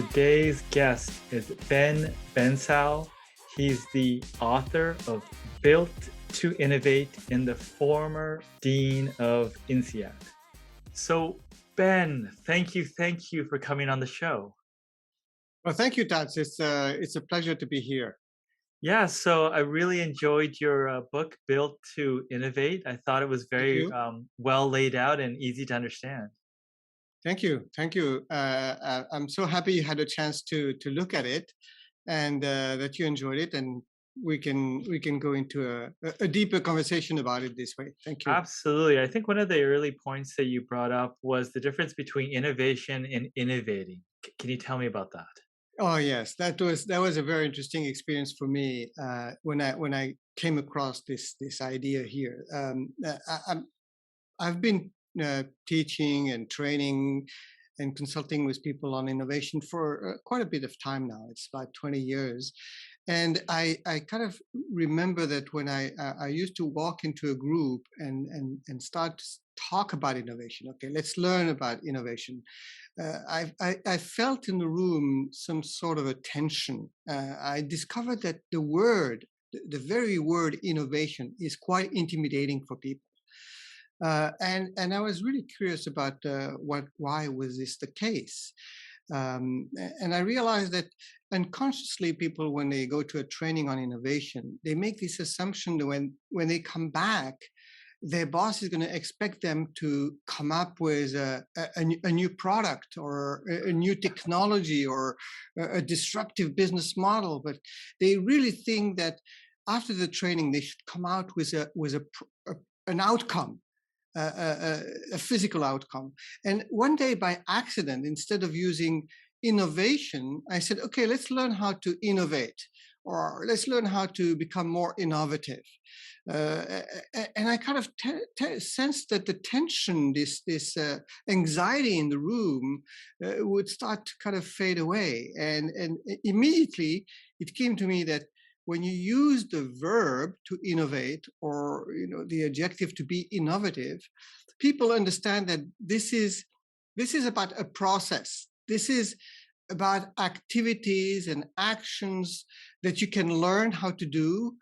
Today's guest is Ben Bensaou. He's the author of Built to Innovate and the former Dean of INSEAD. So, Ben, thank you for coming on the show. Well, thank you, Tats. It's a pleasure to be here. Yeah, so I really enjoyed your book, Built to Innovate. I thought it was Thank very you. well laid out and easy to understand. Thank you. Thank you. I'm so happy you had a chance to look at it, and that you enjoyed it, and we can go into a deeper conversation about it this way. Thank you. Absolutely. I think one of the early points that you brought up was the difference between innovation and innovating. Can you tell me about that? Oh yes, that was a very interesting experience for me when I came across this idea here. I've been teaching and training and consulting with people on innovation for quite a bit of time now. It's about 20 years. And I kind of remember that when I used to walk into a group and start to talk about innovation. Okay, let's learn about innovation. I felt in the room some sort of a tension. I discovered that the very word innovation is quite intimidating for people. And I was really curious about why was this the case. And I realized that unconsciously people, when they go to a training on innovation, they make this assumption that when they come back, their boss is going to expect them to come up with a new product or a new technology or a disruptive business model. But they really think that after the training, they should come out with an outcome, a physical outcome. And one day by accident, instead of using innovation, I said, okay, let's learn how to innovate, or let's learn how to become more innovative. And I kind of sensed that the tension, this anxiety in the room would start to kind of fade away. And immediately it came to me that when you use the verb to innovate, or the adjective to be innovative, people understand that this is about a process. This is about activities and actions that you can learn how to do,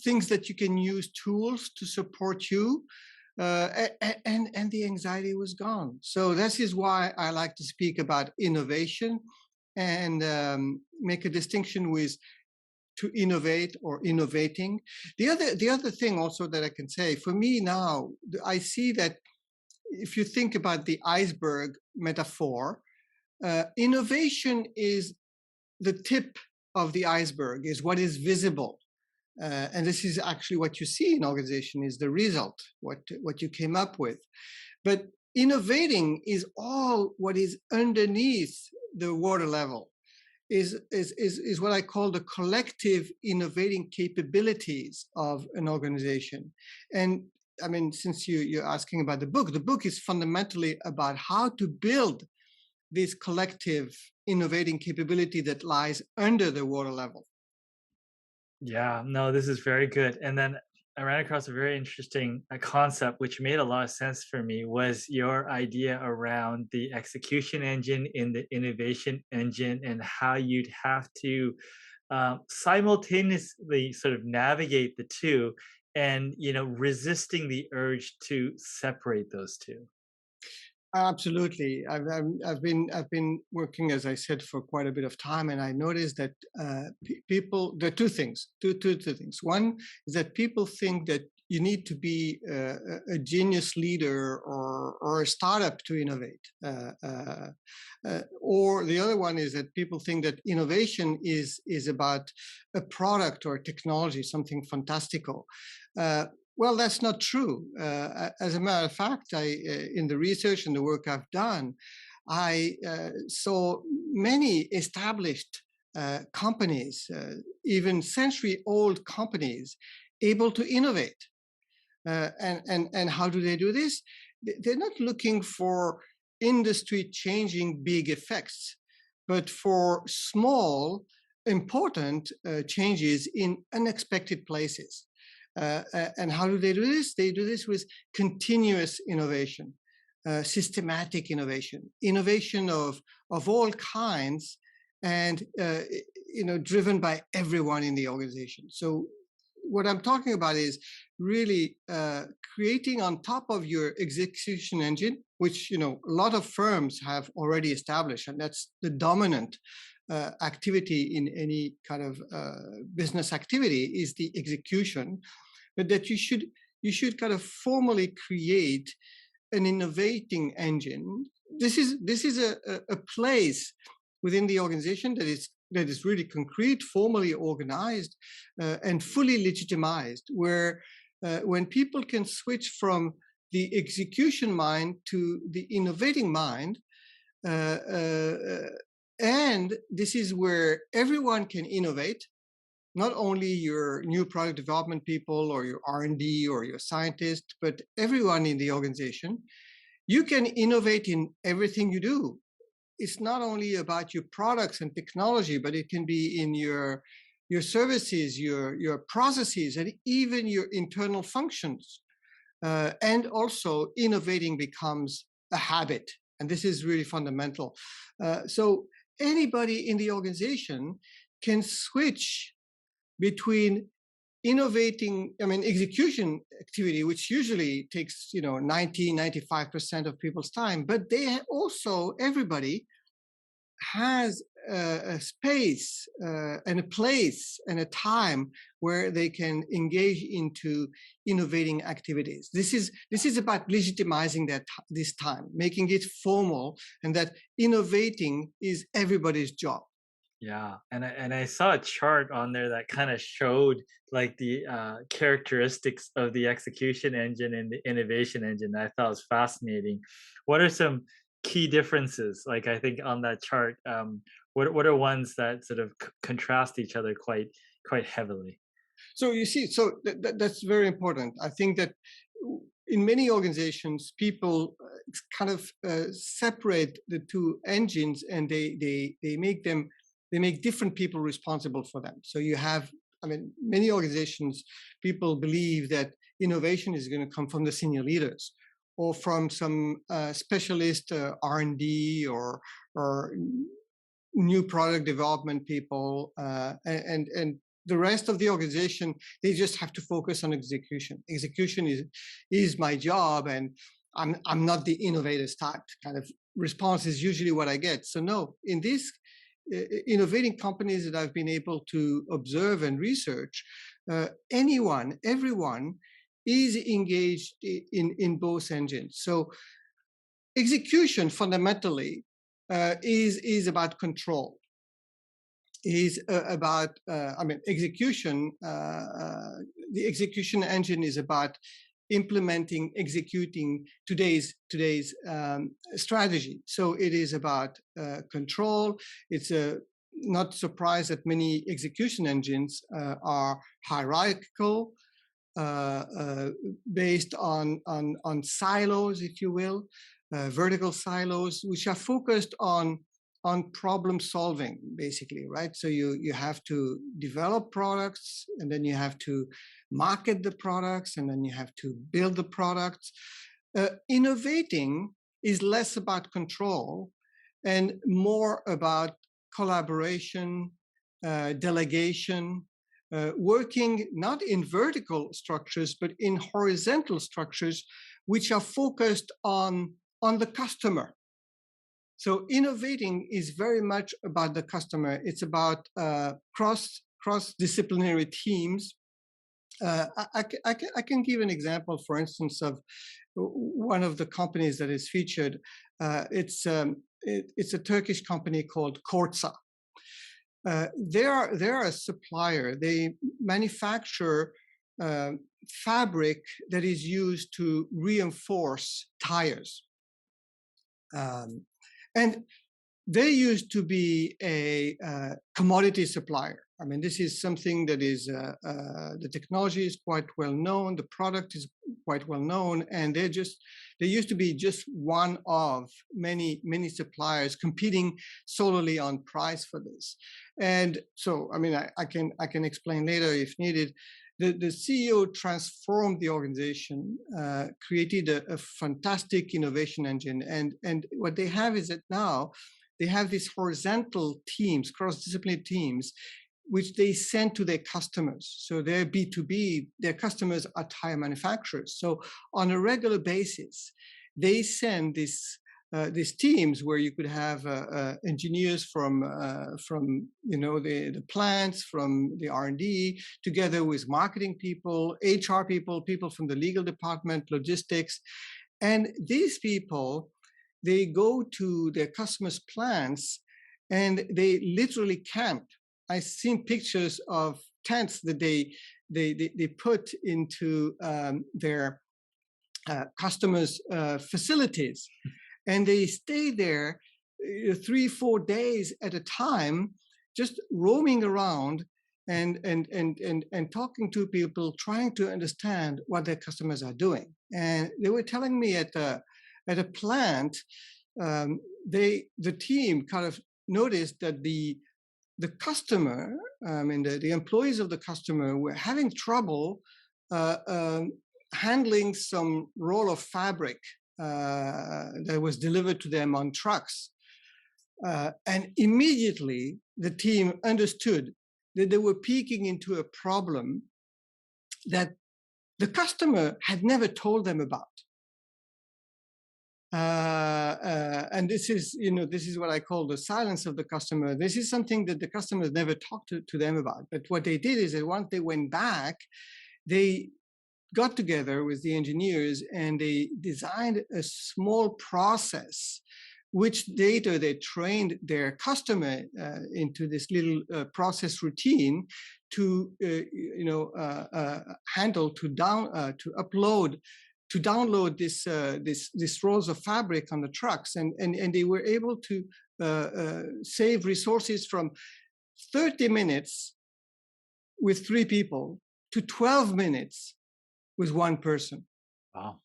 things that you can use tools to support you, and the anxiety was gone. So this is why I like to speak about innovation and make a distinction with to innovate or innovating. The other thing also that I can say, for me now, I see that if you think about the iceberg metaphor, innovation is the tip of the iceberg, is what is visible. And this is actually what you see in organization, is the result, what you came up with. But innovating is all what is underneath the water level. Is what I call the collective innovating capabilities of an organization. And I mean, since you're asking about the book is fundamentally about how to build this collective innovating capability that lies under the water level. Yeah, no, this is very good. And then I ran across a very interesting concept, which made a lot of sense for me, was your idea around the execution engine in the innovation engine and how you'd have to simultaneously sort of navigate the two and, resisting the urge to separate those two. Absolutely. I've been working, as I said, for quite a bit of time, and I noticed that people. There are two things. Two things. One is that people think that you need to be a genius leader or a startup to innovate, or the other one is that people think that innovation is about a product or a technology, something fantastical. Well, that's not true. As a matter of fact, in the research and the work I've done, I saw many established companies, even century-old companies, able to innovate. And how do they do this? They're not looking for industry-changing big effects, but for small, important changes in unexpected places. And how do they do this? They do this with continuous innovation. systematic innovation of all kinds, and driven by everyone in the organization. So what I'm talking about is really creating on top of your execution engine, which a lot of firms have already established, and that's the dominant activity in any kind of business activity, is the execution. But that you should kind of formally create an innovating engine. This is a place within the organization that is really concrete, formally organized, and fully legitimized, where when people can switch from the execution mind to the innovating mind, and this is where everyone can innovate, not only your new product development people or your R&D or your scientists, but everyone in the organization. You can innovate in everything you do. It's not only about your products and technology, but it can be in your services, your processes, and even your internal functions. And also innovating becomes a habit. And this is really fundamental. So anybody in the organization can switch between execution activity, which usually takes 95% of people's time, but everybody has a space and a place and a time where they can engage into innovating activities. This is about legitimizing this time, making it formal, and that innovating is everybody's job. Yeah, and I saw a chart on there that kind of showed like the characteristics of the execution engine and the innovation engine. I thought was fascinating. What are some key differences? Like I think on that chart, what are ones that sort of contrast each other quite heavily? So you see, that's very important. I think that in many organizations, people kind of separate the two engines, and they make different people responsible for them. So you have, many organizations, people believe that innovation is going to come from the senior leaders or from some specialist R&D or new product development people, and the rest of the organization, they just have to focus on execution. Execution is my job, and I'm not the innovators type kind of response is usually what I get. So no, in this innovating companies that I've been able to observe and research, everyone is engaged in both engines. So execution fundamentally is about control. Is about execution. The execution engine is about executing today's strategy. So it is about control. It's not surprised that many execution engines are hierarchical, based on silos, if you will, vertical silos, which are focused on problem solving, basically, right? So you have to develop products, and then you have to market the products, and then you have to build the products. Innovating is less about control and more about collaboration, delegation, working not in vertical structures, but in horizontal structures, which are focused on the customer. So innovating is very much about the customer. It's about cross-disciplinary teams. I can give an example, for instance, of one of the companies that is featured. It's a Turkish company called Korsa. They're a supplier. They manufacture fabric that is used to reinforce tires. And they used to be a commodity supplier. This is something that is, the technology is quite well known, the product is quite well known, and they used to be just one of many suppliers competing solely on price for this. And so, I can explain later if needed. the CEO transformed the organization, created a fantastic innovation engine, and what they have is that now they have these horizontal teams, cross-disciplinary teams, which they send to their customers. So they're B2B, their customers are tire manufacturers. So on a regular basis, they send these teams where you could have engineers from the plants, from the R&D, together with marketing people, HR people, people from the legal department, logistics, and these people, they go to their customers' plants and they literally camp. I've seen pictures of tents that they put into their customers' facilities, and they stay there 3-4 days at a time, just roaming around and talking to people, trying to understand what their customers are doing. And they were telling me at a plant, the team kind of noticed that the customer, the employees of the customer were having trouble handling some roll of fabric that was delivered to them on trucks. And immediately the team understood that they were peeking into a problem that the customer had never told them about. And this is what I call the silence of the customer. This is something that the customers never talked to them about. But what they did is that once they went back, they got together with the engineers and they designed a small process, which later they trained their customer into this little process routine to handle, to upload, to download this rolls of fabric on the trucks, and they were able to save resources from 30 minutes with 3 people to 12 minutes with 1 person. Wow.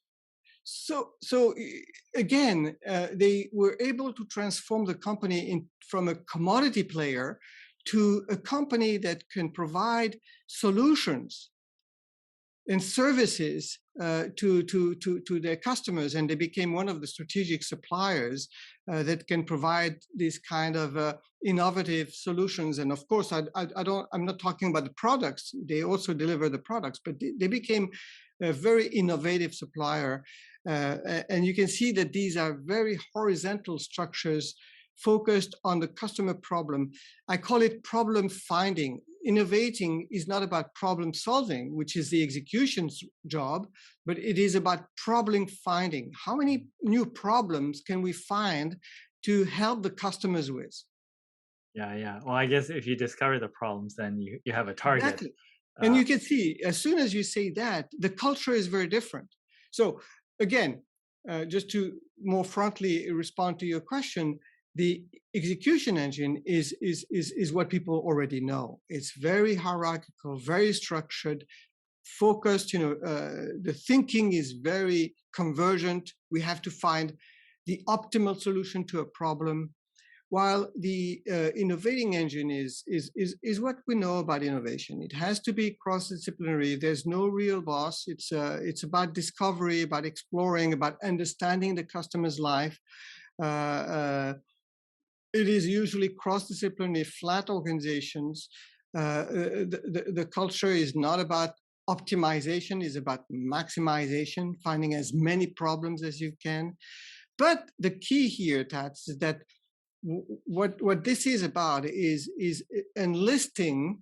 So again, they were able to transform the company from a commodity player to a company that can provide solutions and services to their customers, and they became one of the strategic suppliers that can provide these kind of innovative solutions. And of course, I'm not talking about the products; they also deliver the products, but they became a very innovative supplier. And you can see that these are very horizontal structures focused on the customer problem. I call it problem finding. Innovating is not about problem solving, which is the execution's job, but it is about problem finding. How many new problems can we find to help the customers with? Yeah. Well, I guess if you discover the problems, then you have a target. Exactly. And you can see, as soon as you say that, the culture is very different. So again, just to more frontally respond to your question, the execution engine is what people already know. It's very hierarchical, very structured, focused. The thinking is very convergent. We have to find the optimal solution to a problem. While the innovating engine is what we know about innovation. It has to be cross-disciplinary. There's no real boss. It's about discovery, about exploring, about understanding the customer's life. It is usually cross-disciplinary, flat organizations. The culture is not about optimization, it's about maximization, finding as many problems as you can. But the key here, Tats, is that what this is about is enlisting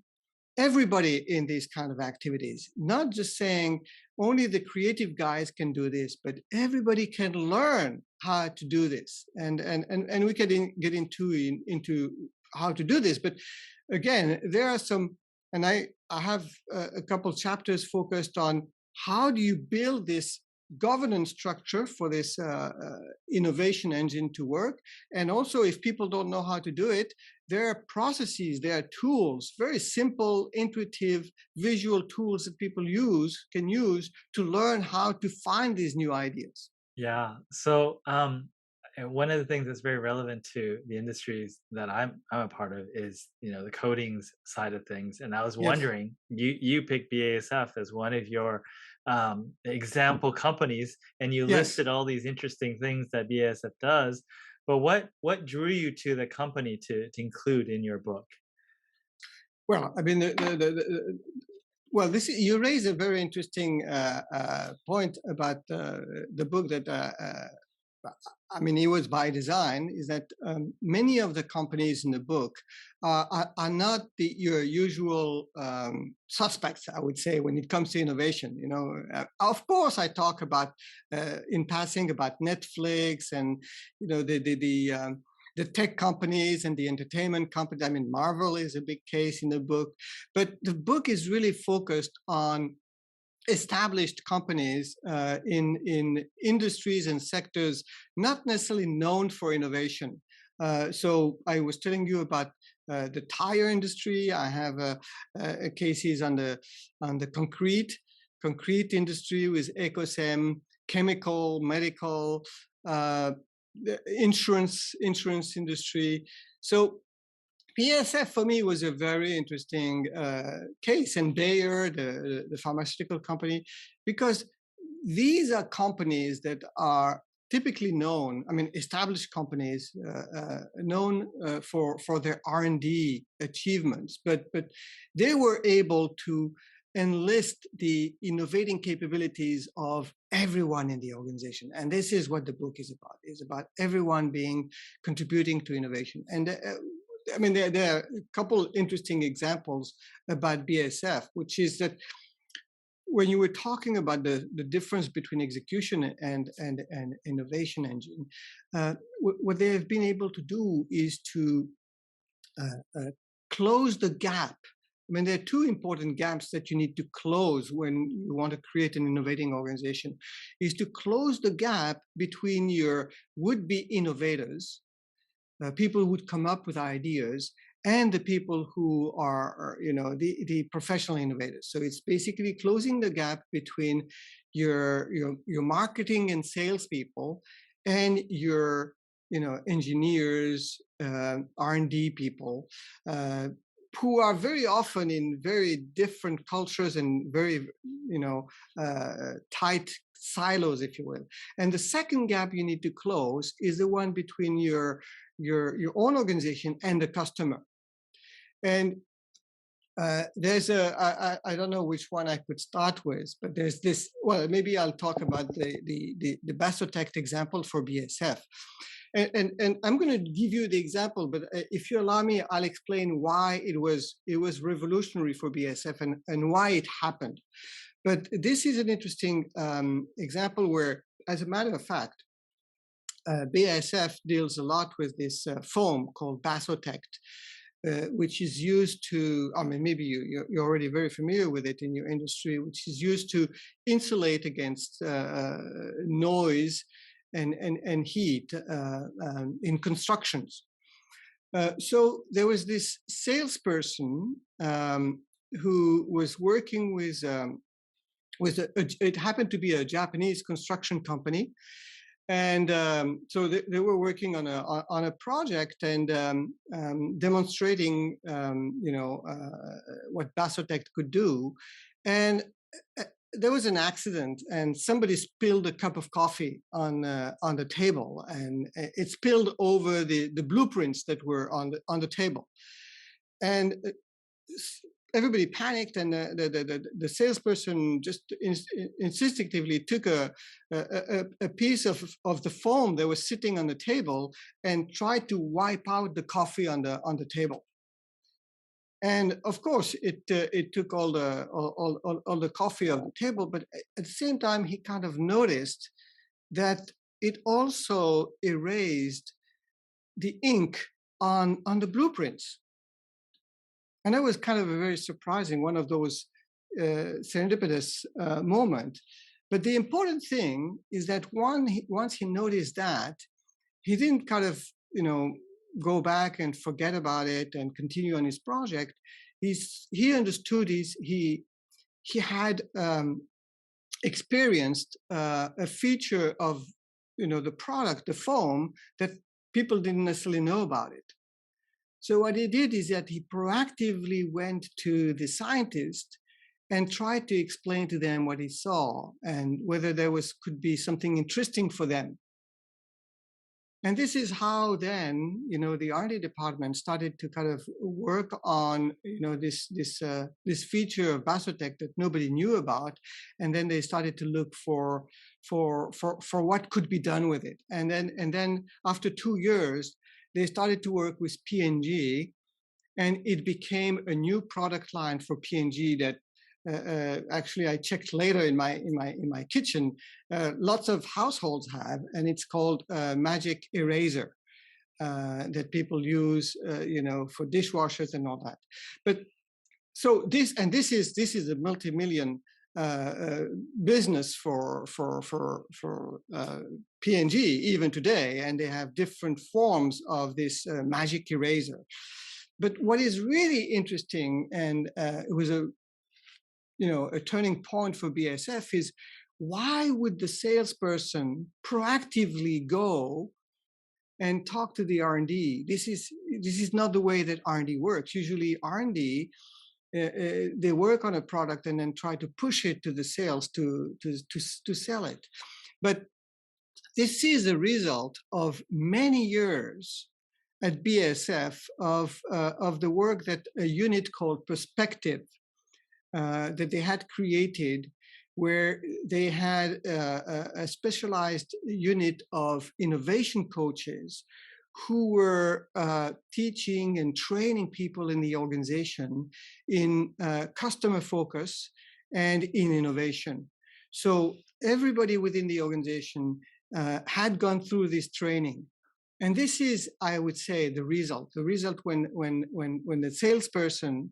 everybody in these kind of activities, not just saying only the creative guys can do this, but everybody can learn how to do this. And we can get into how to do this. But again, there are some, and I have a couple chapters focused on how do you build this governance structure for this innovation engine to work. And also, if people don't know how to do it, there are processes, there are tools, very simple, intuitive, visual tools that people can use to learn how to find these new ideas. Yeah. So And one of the things that's very relevant to the industries that I'm a part of is, the coatings side of things. And I was Yes, wondering, you picked BASF as one of your example companies, and you yes. listed all these interesting things that BASF does. But what drew you to the company to include in your book? Well, I mean, well, you raise a very interesting point about the book that I mean, it was by design, is that many of the companies in the book are not your usual suspects, I would say, when it comes to innovation. Of course, I talk about in passing about Netflix and the tech companies and the entertainment companies. I mean, Marvel is a big case in the book, but the book is really focused on established companies in industries and sectors not necessarily known for innovation. So I was telling you about the tire industry. I have cases on the concrete industry with Ecosem, chemical, medical, the insurance industry. So BASF for me was a very interesting case, and Bayer, the pharmaceutical company, because these are companies that are typically known. I mean, established companies known for their R&D achievements, but they were able to enlist the innovating capabilities of everyone in the organization, and this is what the book is about. It's about everyone contributing to innovation. And I mean, there are a couple interesting examples about BASF, which is that when you were talking about the difference between execution and innovation engine, what they have been able to do is to close the gap. I mean, there are two important gaps that you need to close when you want to create an innovating organization, is to close the gap between your would-be innovators, people who would come up with ideas, and the people who are the professional innovators. So it's basically closing the gap between your marketing and salespeople and your engineers, R&D people, who are very often in very different cultures and very tight silos, if you will. And the second gap you need to close is the one between your own organization and the customer. And there's I don't know which one I could start with, but there's this. Well, maybe I'll talk about the Basotect example for BASF. And I'm going to give you the example, but if you allow me, I'll explain why it was revolutionary for BASF and why it happened. But this is an interesting example where, as a matter of fact, BASF deals a lot with this foam called Basotect, which is used to, I mean, maybe you're already very familiar with it in your industry, which is used to insulate against noise and heat in constructions. So there was this salesperson who was working with it happened to be a Japanese construction company, and so they were working on a project and demonstrating what Basotect could do, and there was an accident, and somebody spilled a cup of coffee on the table, and it spilled over the blueprints that were on the table, and everybody panicked, and the salesperson just instinctively took a piece of the foam that was sitting on the table and tried to wipe out the coffee on the table. And of course, it took all the coffee off the table, but at the same time, he kind of noticed that it also erased the ink on the blueprints. And that was kind of a very surprising, one of those serendipitous moments. But the important thing is that once he noticed that, he didn't kind of, go back and forget about it and continue on his project. He understood he had experienced a feature of the product, the foam, that people didn't necessarily know about it. So what he did is that he proactively went to the scientist and tried to explain to them what he saw and whether there could be something interesting for them. And this is how then, the R&D department started to kind of work on, this feature of Basotec that nobody knew about, and then they started to look for what could be done with it. And then after 2 years, they started to work with P&G, and it became a new product line for P&G that actually I checked later in my kitchen. Lots of households have, and it's called Magic Eraser that people use, for dishwashers and all that. But so this is a multi-million business for P&G even today, and they have different forms of this magic eraser. But what is really interesting, and it was a turning point for BASF, is why would the salesperson proactively go and talk to the R&D? This is not the way that R&D works. Usually R&D, they work on a product and then try to push it to the sales to sell it. But this is a result of many years at BASF of the work that a unit called Perspective that they had created, where they had a specialized unit of innovation coaches who were teaching and training people in the organization in customer focus and in innovation. So everybody within the organization had gone through this training. And this is, I would say, the result. The result when the salesperson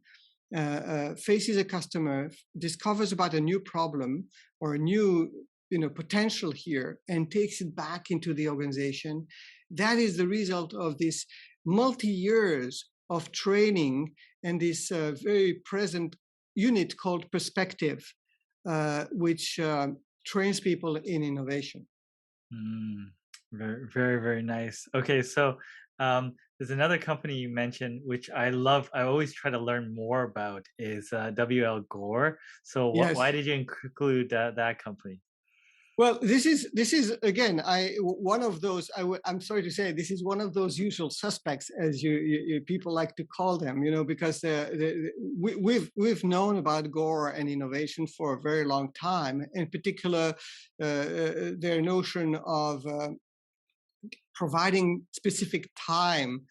faces a customer, discovers about a new problem or a new potential here, and takes it back into the organization. That is the result of this multi-years of training and this very present unit called Perspective, which trains people in innovation. Very, very, very nice. Okay, so there's another company you mentioned, which I love. I always try to learn more about, is WL Gore. So why did you include that company? Well, this is again, one of those. I'm sorry to say, this is one of those usual suspects, as you people like to call them. Because we've known about Gore and innovation for a very long time. In particular, their notion of providing specific time,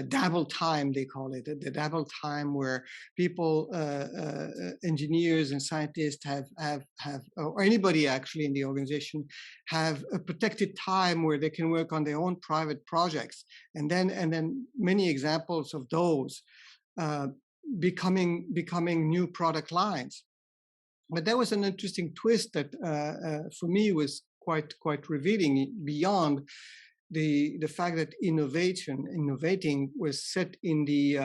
dabble time, they call it, the dabble time, where people, engineers and scientists have, or anybody actually in the organization, have a protected time where they can work on their own private projects, and then many examples of those becoming new product lines. But there was an interesting twist that for me was quite revealing, beyond the fact that innovating was set in the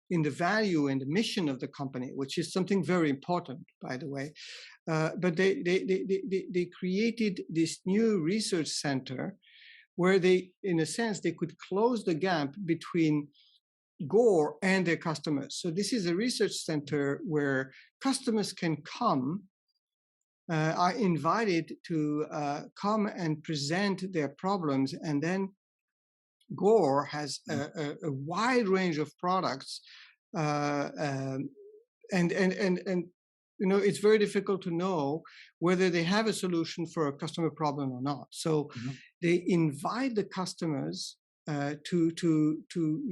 value and the mission of the company, which is something very important, by the way. But they created this new research center where they, in a sense, they could close the gap between Gore and their customers. So this is a research center where customers can come, are invited to come and present their problems, and then Gore has a wide range of products, and it's very difficult to know whether they have a solution for a customer problem or not. So they invite the customers to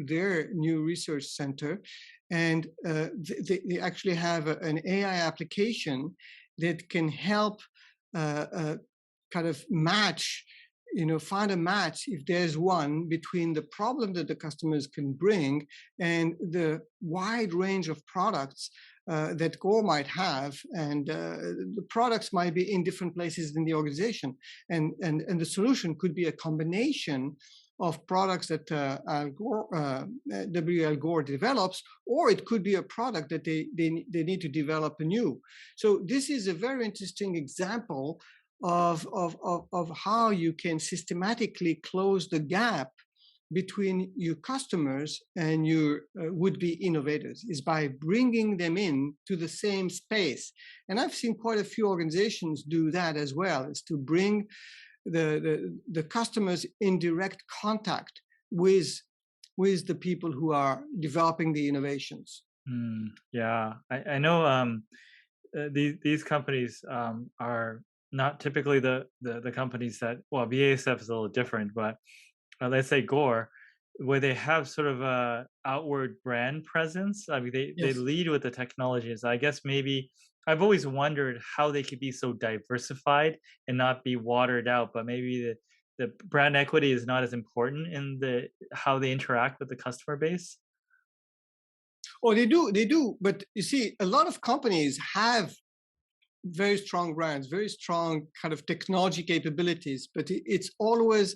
their new research center, and they actually have an AI application that can help kind of match, find a match, if there's one, between the problem that the customers can bring and the wide range of products that Gore might have. And the products might be in different places in the organization. And the solution could be a combination of products that WL Gore develops, or it could be a product that they need to develop anew. So this is a very interesting example of how you can systematically close the gap between your customers and your would-be innovators is by bringing them in to the same space. And I've seen quite a few organizations do that as well, is to bring the customers in direct contact with the people who are developing the innovations. Yeah, I know these companies are not typically the companies that, well, BASF is a little different, but let's say Gore, where they have sort of a outward brand presence. I mean, they Yes. lead with the technologies. I guess maybe I've always wondered how they could be so diversified and not be watered out, but maybe the brand equity is not as important in the how they interact with the customer base. Oh, they do. But you see, a lot of companies have very strong brands, very strong kind of technology capabilities, but it's always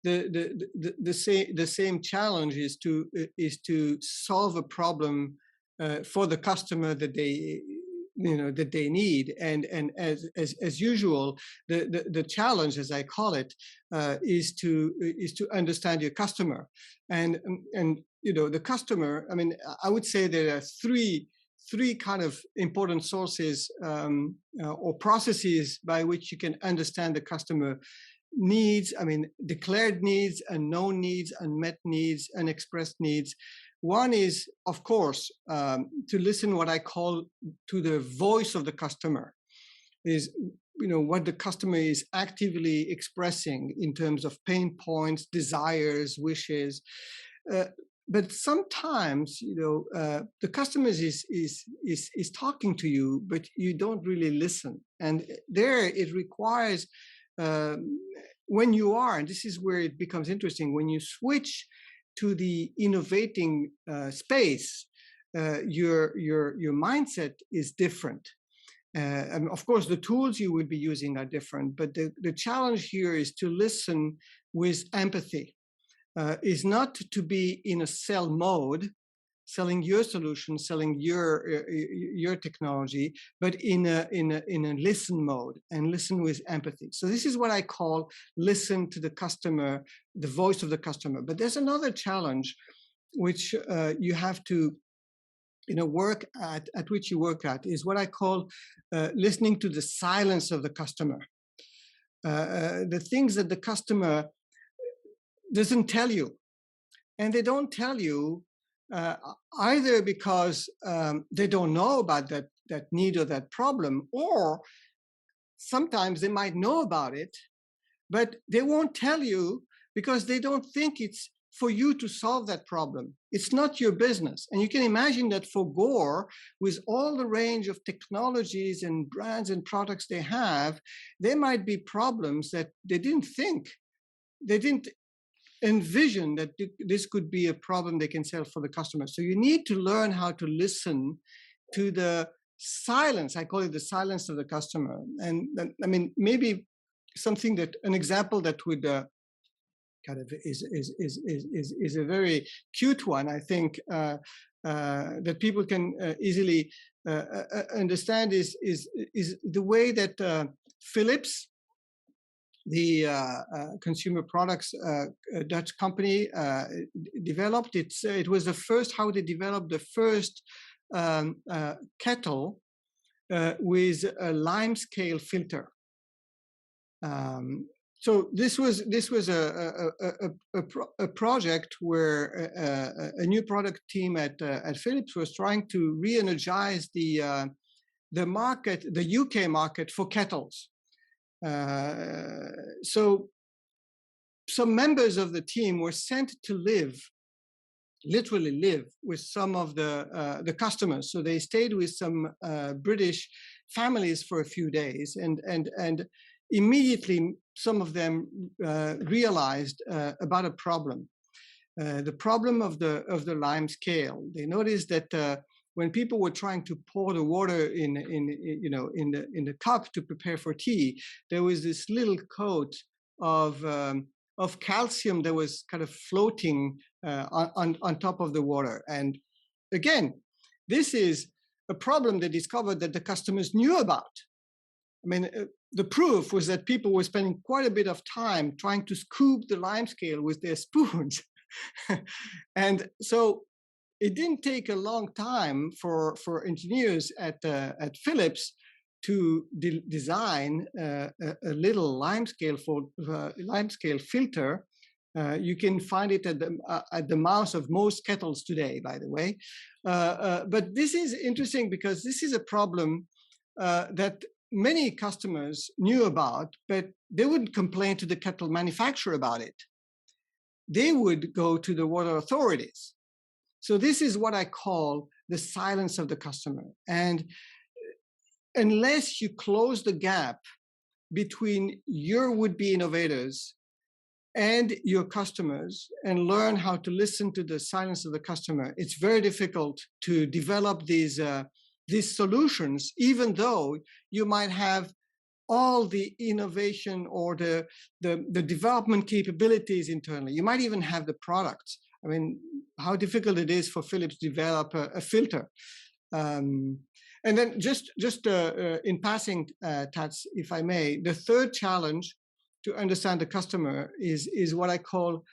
the same challenge is to solve a problem for the customer that they need, and as usual, the challenge, as I call it, is to understand your customer, and the customer. I mean, I would say there are three kind of important sources or processes by which you can understand the customer needs. I mean, declared needs, unknown needs, unmet needs, unexpressed needs. One is, of course, to listen what I call to the voice of the customer, is what the customer is actively expressing in terms of pain points, desires, wishes. But sometimes, the customer is talking to you, but you don't really listen. And there, it requires when you are, and this is where it becomes interesting, when you switch to the innovating space, your mindset is different. And of course, the tools you would be using are different, but the challenge here is to listen with empathy. Is not to be in a sell mode, selling your solution, selling your technology, but in a listen mode, and listen with empathy. So this is what I call listen to the customer, the voice of the customer. But there's another challenge which you have to work at which you work at, is what I call listening to the silence of the customer. The things that the customer doesn't tell you, and they don't tell you either because they don't know about that need or that problem, or sometimes they might know about it, but they won't tell you because they don't think it's for you to solve that problem. It's not your business. And you can imagine that for Gore, with all the range of technologies and brands and products they have, there might be problems that they didn't envision that this could be a problem they can solve for the customer. So you need to learn how to listen to the silence. I call it the silence of the customer. And I mean, maybe an example that would kind of is a very cute one, I think, that people can easily understand is the way that Philips, the consumer products Dutch company, developed it. It was the first, how they developed the first kettle with a lime scale filter. So this was a project where a new product team at Philips was trying to re-energize the market, the UK market for kettles. So some members of the team were sent to literally live with some of the customers. So they stayed with some British families for a few days, and immediately some of them realized about a problem, the problem of the lime scale. They noticed that when people were trying to pour the water in the cup to prepare for tea, there was this little coat of calcium that was kind of floating on top of the water. And again, this is a problem they discovered that the customers knew about. I mean, the proof was that people were spending quite a bit of time trying to scoop the lime scale with their spoons. And so it didn't take a long time for engineers at Philips to design a little limescale filter. You can find it at the mouth of most kettles today, by the way. But this is interesting because this is a problem that many customers knew about, but they wouldn't complain to the kettle manufacturer about it. They would go to the water authorities. So this is what I call the silence of the customer. And unless you close the gap between your would-be innovators and your customers and learn how to listen to the silence of the customer, it's very difficult to develop these solutions, even though you might have all the innovation or the development capabilities internally. You might even have the products. I mean, how difficult it is for Philips to develop a filter. And then just in passing, Tats, if I may, the third challenge to understand the customer is what I call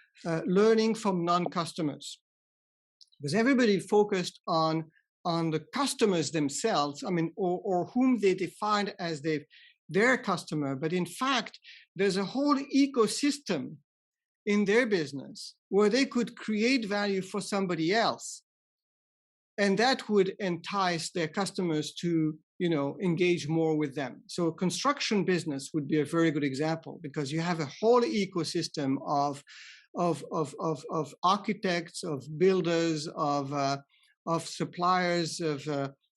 learning from non-customers. Because everybody focused on the customers themselves, I mean, or whom they defined as their customer. But in fact, there's a whole ecosystem in their business where they could create value for somebody else. And that would entice their customers to, engage more with them. So a construction business would be a very good example because you have a whole ecosystem of architects, of builders, of suppliers, of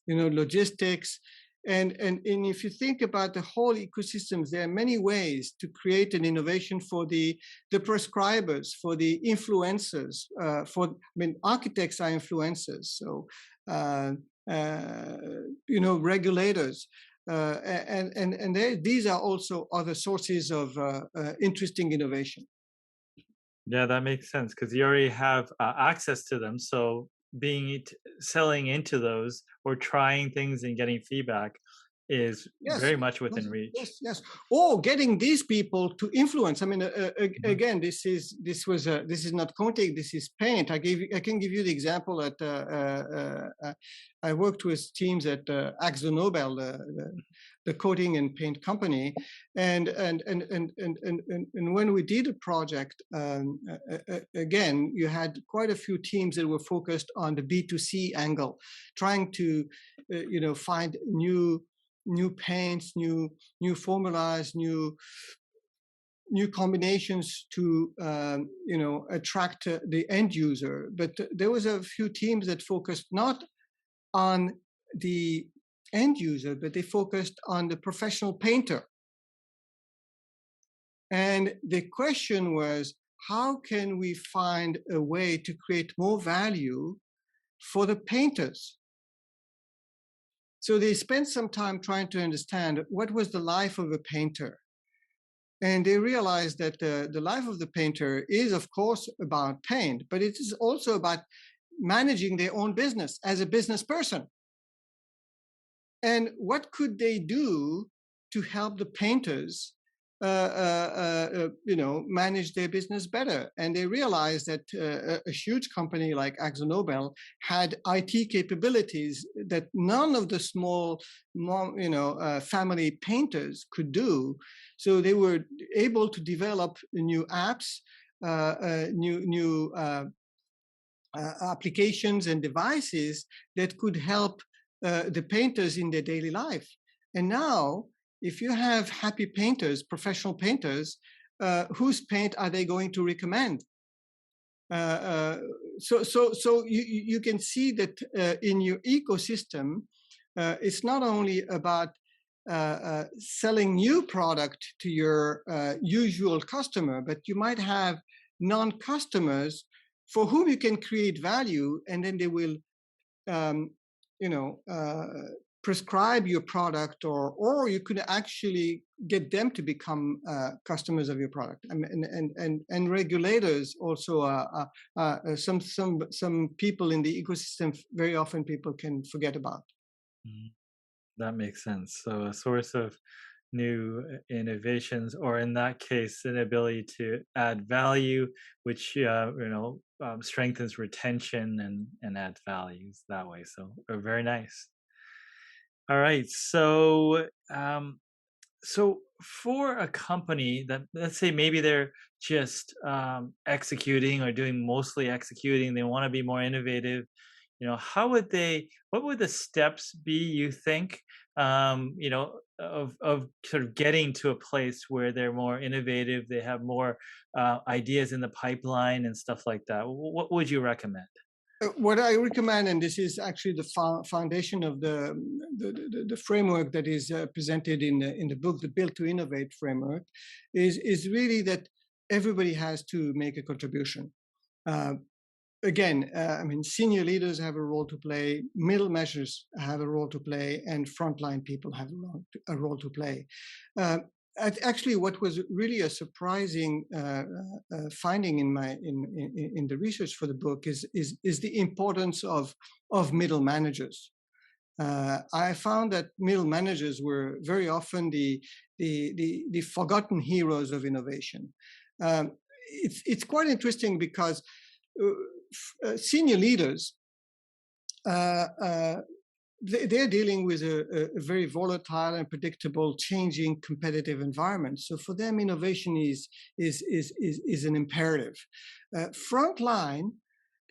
logistics. And if you think about the whole ecosystems, there are many ways to create an innovation for the prescribers, for the influencers. Architects are influencers, so regulators, and these are also other sources of interesting innovation. Yeah, that makes sense because you already have access to them. So selling into those or trying things and getting feedback is very much within reach. Yes. Or getting these people to influence. I mean, again, this is not coating. This is paint. I can give you the example that I worked with teams at AkzoNobel, the coating and paint company, and when we did a project, again, you had quite a few teams that were focused on the B2C angle, trying to find new paints, new formulas, new combinations to attract the end user. But there was a few teams that focused not on the end user, but they focused on the professional painter. And the question was, how can we find a way to create more value for the painters? So they spent some time trying to understand what was the life of a painter. And they realized that the life of the painter is, of course, about paint, but it is also about managing their own business as a business person. And what could they do to help the painters manage their business better? And they realized that a huge company like AkzoNobel had IT capabilities that none of the small, family painters could do. So they were able to develop new apps, new applications and devices that could help the painters in their daily life. And now, if you have happy painters, professional painters, whose paint are they going to recommend? So you can see that in your ecosystem, it's not only about selling new product to your usual customer, but you might have non-customers for whom you can create value, and then they will, prescribe your product, or you could actually get them to become customers of your product. And regulators also some people in the ecosystem very often people can forget about. That makes sense. So a source of new innovations, or in that case, an ability to add value, which strengthens retention and adds values that way. So very nice. All right, so for a company that, let's say, maybe they're just executing or doing mostly executing, they want to be more innovative. How would they? What would the steps be? You think, of sort of getting to a place where they're more innovative, they have more ideas in the pipeline and stuff like that. What would you recommend? What I recommend, and this is actually the foundation of the framework that is presented in the book, the Built to Innovate framework, is really that everybody has to make a contribution. I mean, senior leaders have a role to play, middle managers have a role to play, and frontline people have a role to play. Actually, what was really a surprising finding in the research for the book is the importance of middle managers. I found that middle managers were very often the forgotten heroes of innovation. It's quite interesting because senior leaders, they're dealing with a very volatile and predictable, changing competitive environment. So for them, innovation is an imperative. Frontline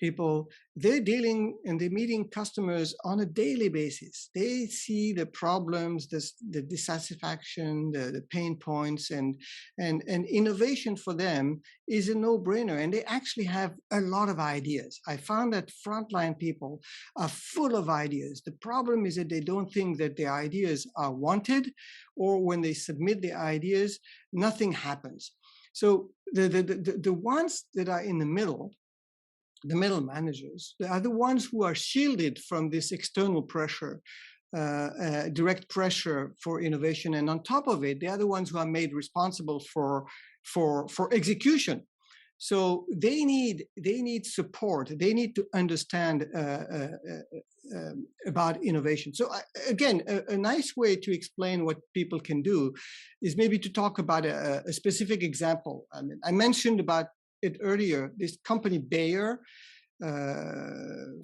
people, they're dealing and they're meeting customers on a daily basis. They see the problems, the dissatisfaction, the pain points, and innovation for them is a no-brainer. And they actually have a lot of ideas. I found that frontline people are full of ideas. The problem is that they don't think that their ideas are wanted, or when they submit their ideas, nothing happens. So the ones that are in the middle managers, they are the ones who are shielded from this external pressure, direct pressure for innovation, and on top of it, they are the ones who are made responsible for execution. So they need support. They need to understand about innovation. So again, a nice way to explain what people can do is maybe to talk about a specific example. I mean, I mentioned about it earlier, this company Bayer, the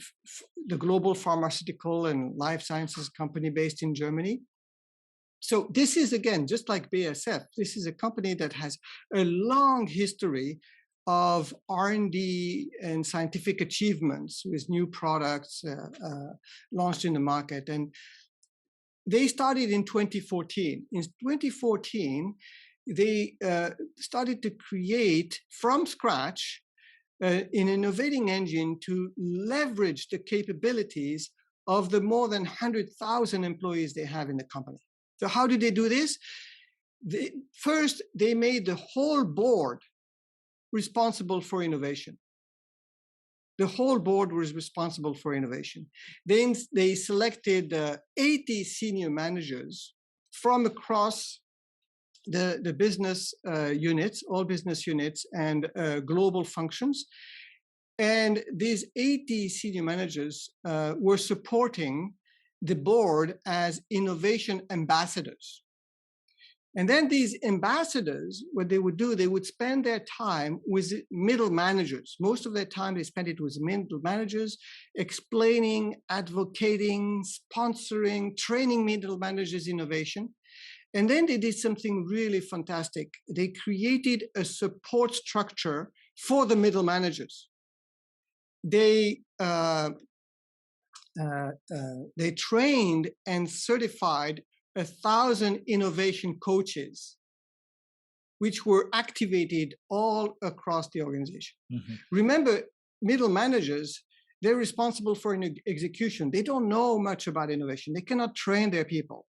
global pharmaceutical and life sciences company based in Germany. So this is, again, just like BASF, this is a company that has a long history of R&D and scientific achievements with new products launched in the market. And they started in 2014. In 2014, they started to create from scratch an innovating engine to leverage the capabilities of the more than 100,000 employees they have in the company. So how did they do this? First, they made the whole board responsible for innovation. The whole board was responsible for innovation. Then they selected 80 senior managers from across the business units, all business units, and global functions. And these 80 senior managers were supporting the board as innovation ambassadors. And then these ambassadors, what they would do, they would spend their time with middle managers. Most of their time, they spent it with middle managers, explaining, advocating, sponsoring, training middle managers innovation. And then they did something really fantastic. They created a support structure for the middle managers. They trained and certified 1,000 innovation coaches, which were activated all across the organization. Mm-hmm. Remember, middle managers, they're responsible for execution. They don't know much about innovation. They cannot train their people.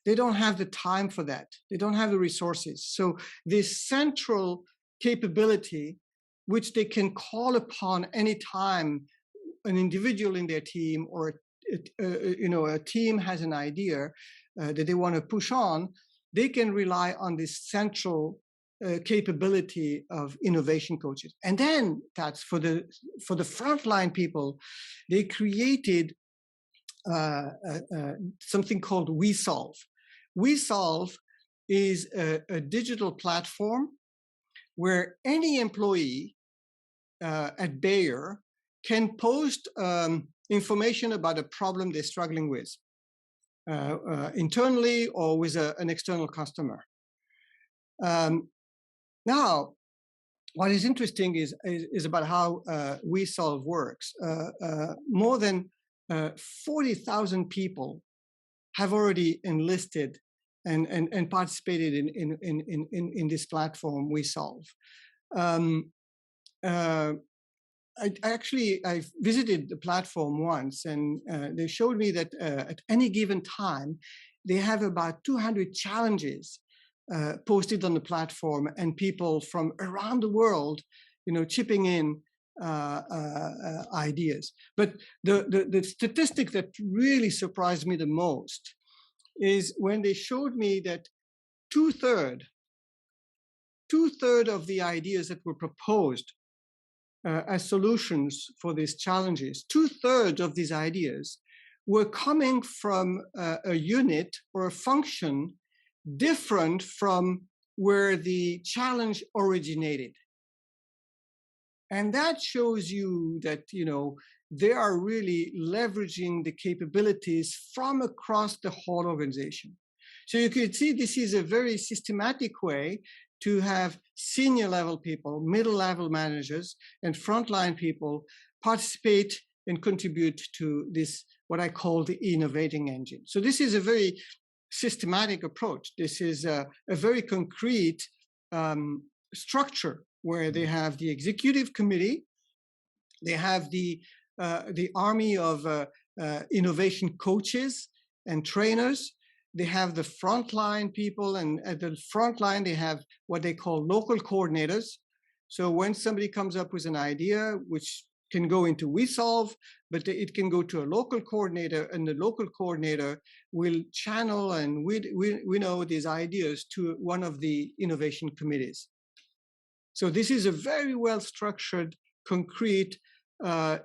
They don't have the time for that. They don't have the resources. So this central capability, which they can call upon anytime an individual in their team or a team has an idea that they want to push on, they can rely on this central capability of innovation coaches. And then that's for the frontline people, they created something called We Solve. We Solve is a digital platform where any employee at Bayer can post information about a problem they're struggling with internally or with an external customer. Now, what is interesting is about how WeSolve works. More than 40,000 people have already enlisted and participated in this platform, WeSolve. I visited the platform once, and they showed me that at any given time, they have about 200 challenges posted on the platform, and people from around the world, chipping in ideas. But the statistic that really surprised me the most is when they showed me that two-thirds of the ideas that were proposed as solutions for these challenges, two-thirds of these ideas were coming from a unit or a function different from where the challenge originated. And that shows you that, they are really leveraging the capabilities from across the whole organization. So you could see this is a very systematic way to have senior level people, middle level managers, and frontline people participate and contribute to this, what I call the innovating engine. So this is a very systematic approach. This is a very concrete structure where they have the executive committee, they have the army of innovation coaches and trainers. They have the frontline people, and at the frontline, they have what they call local coordinators. So when somebody comes up with an idea, which can go into WeSolve, but it can go to a local coordinator, and the local coordinator will channel and we know these ideas to one of the innovation committees. So this is a very well-structured, concrete,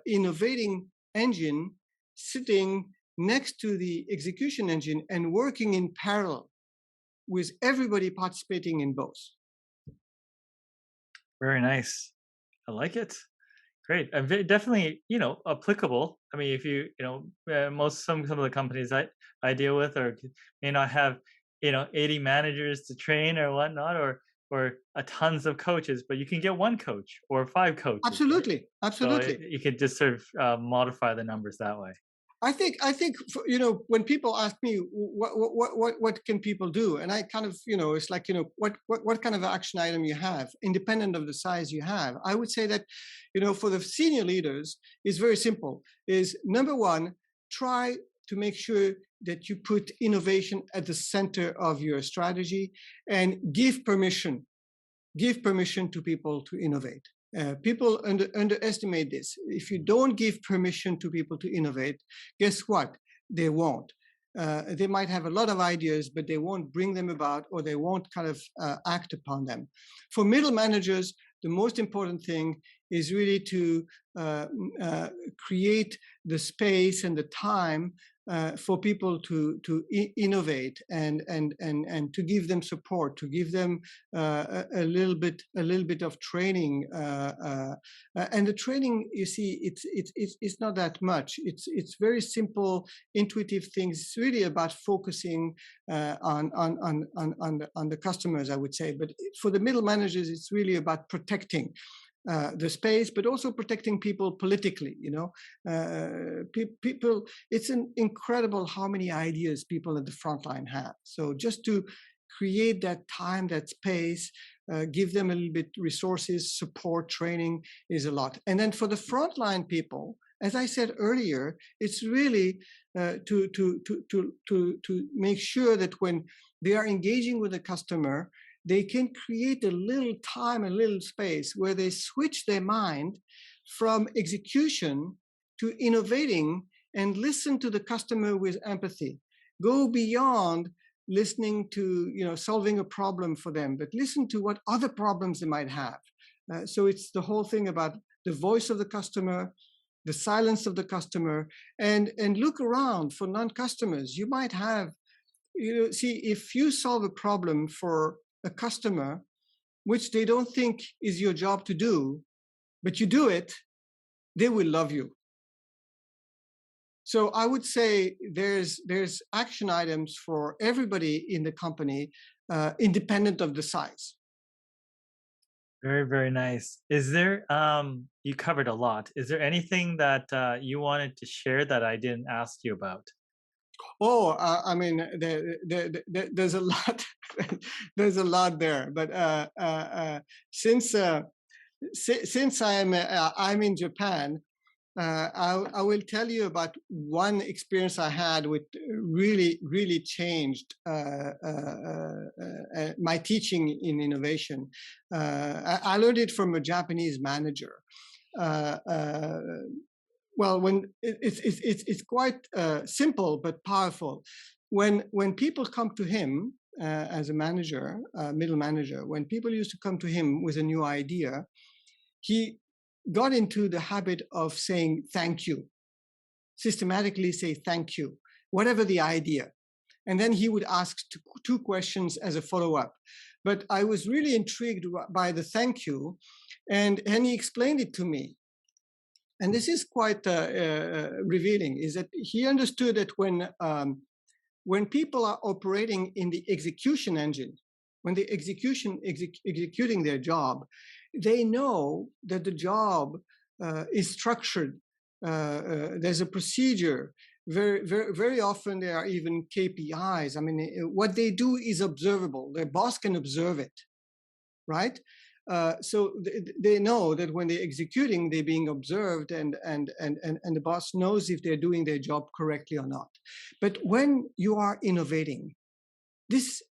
innovating engine sitting next to the execution engine and working in parallel with everybody participating in both. Very nice. I like it. Great. Definitely, applicable. I mean, if some of the companies I deal with may not have, 80 managers to train or whatnot, or tons of coaches, but you can get one coach or 5 coaches. Absolutely, right? absolutely. So you could just sort of modify the numbers that way. I think when people ask me what can people do, and I kind of it's like what kind of action item you have, independent of the size you have. I would say that for the senior leaders is very simple. Is number one, try to make sure that you put innovation at the center of your strategy, and give permission to people to innovate. People underestimate this. If you don't give permission to people to innovate, guess what? They won't. They might have a lot of ideas, but they won't bring them about, or they won't kind of act upon them. For middle managers, the most important thing is really to create the space and the time for people to innovate and to give them support, to give them a little bit of training. And the training, you see, it's not that much. It's very simple, intuitive things. It's really about focusing on the customers, I would say. But for the middle managers, it's really about protecting the space, but also protecting people politically. People. It's incredible how many ideas people at the front line have. So just to create that time, that space, give them a little bit resources, support, training is a lot. And then for the frontline people, as I said earlier, it's really to make sure that when they are engaging with a customer, they can create a little time, a little space where they switch their mind from execution to innovating and listen to the customer with empathy. Go beyond listening to, solving a problem for them, but listen to what other problems they might have. So it's the whole thing about the voice of the customer, the silence of the customer, and look around for non-customers. You might have see, if you solve a problem for a customer, which they don't think is your job to do, but you do it, they will love you. So I would say there's action items for everybody in the company, independent of the size. Very, very nice. Is there, you covered a lot. Is there anything that you wanted to share that I didn't ask you about? Oh, I mean, there's a lot, there's a lot there. But since since I'm in Japan, I will tell you about one experience I had which really changed my teaching in innovation. I learned it from a Japanese manager. Uh, uh, well, when it's quite simple but powerful. When people come to him as a manager, middle manager, when people used to come to him with a new idea, he got into the habit of saying thank you, systematically say thank you, whatever the idea. And then he would ask two questions as a follow-up. But I was really intrigued by the thank you, and he explained it to me. And this is quite revealing, is that he understood that when people are operating in the execution engine, when the executing their job, they know that the job is structured. There's a procedure. Very often there are even KPIs. I mean, what they do is observable. Their boss can observe it, right? So they know that when they're executing, they're being observed, and the boss knows if they're doing their job correctly or not. But when you are innovating, this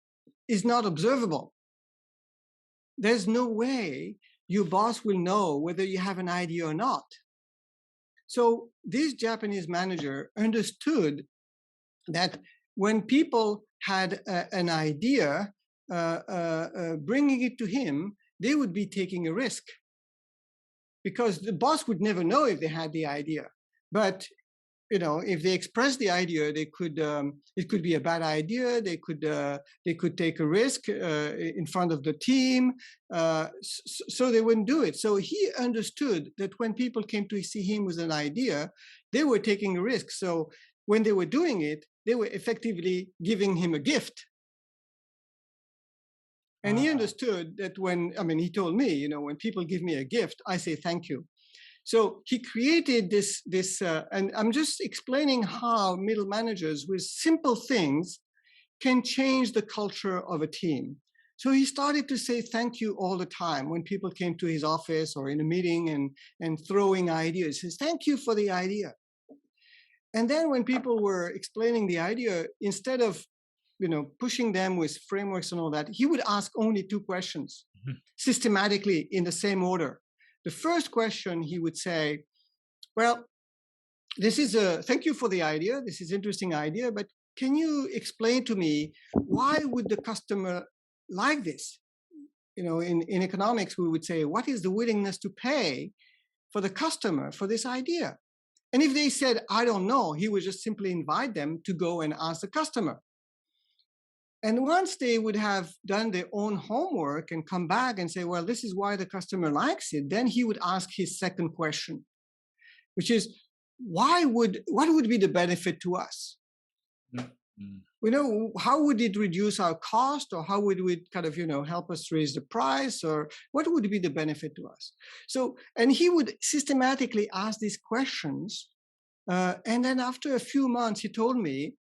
is not observable. There's no way your boss will know whether you have an idea or not. So this Japanese manager understood that when people had an idea, bringing it to him, they would be taking a risk, because the boss would never know if they had the idea. But if they express the idea, they could it could be a bad idea. They could take a risk in front of the team, so they wouldn't do it. So he understood that when people came to see him with an idea, they were taking a risk. So when they were doing it, they were effectively giving him a gift. And he understood that he told me, when people give me a gift, I say thank you. So he created this, and I'm just explaining how middle managers with simple things can change the culture of a team. So he started to say thank you all the time when people came to his office or in a meeting and throwing ideas. He says, thank you for the idea. And then when people were explaining the idea, instead of pushing them with frameworks and all that, he would ask only two questions systematically in the same order. The first question, he would say, well, this is thank you for the idea. This is an interesting idea, but can you explain to me why would the customer like this? In economics, we would say, what is the willingness to pay for the customer for this idea? And if they said, I don't know, he would just simply invite them to go and ask the customer. And once they would have done their own homework and come back and say, well, this is why the customer likes it, then he would ask his second question, which is, what would be the benefit to us? Mm-hmm. How would it reduce our cost, or how would it kind of, help us raise the price, or what would be the benefit to us? So, and he would systematically ask these questions. And then after a few months, he told me,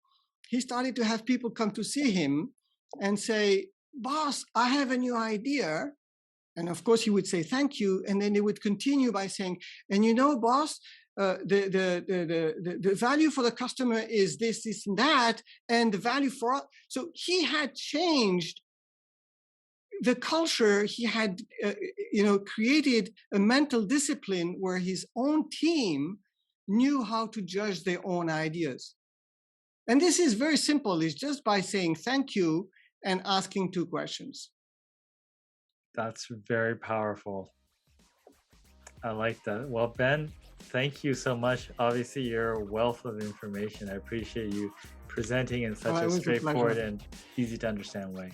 he started to have people come to see him and say, boss, I have a new idea. And of course, he would say, thank you. And then they would continue by saying, and boss, the value for the customer is this, and that, and the value for us. So he had changed the culture. He had, created a mental discipline where his own team knew how to judge their own ideas. And this is very simple. It's just by saying thank you and asking two questions. That's very powerful. I like that. Well, Ben, thank you so much. Obviously, you're a wealth of information. I appreciate you presenting in such It a was a straightforward pleasure. and easy to understand way.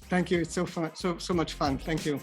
Thank you. It's so fun, so much fun. Thank you.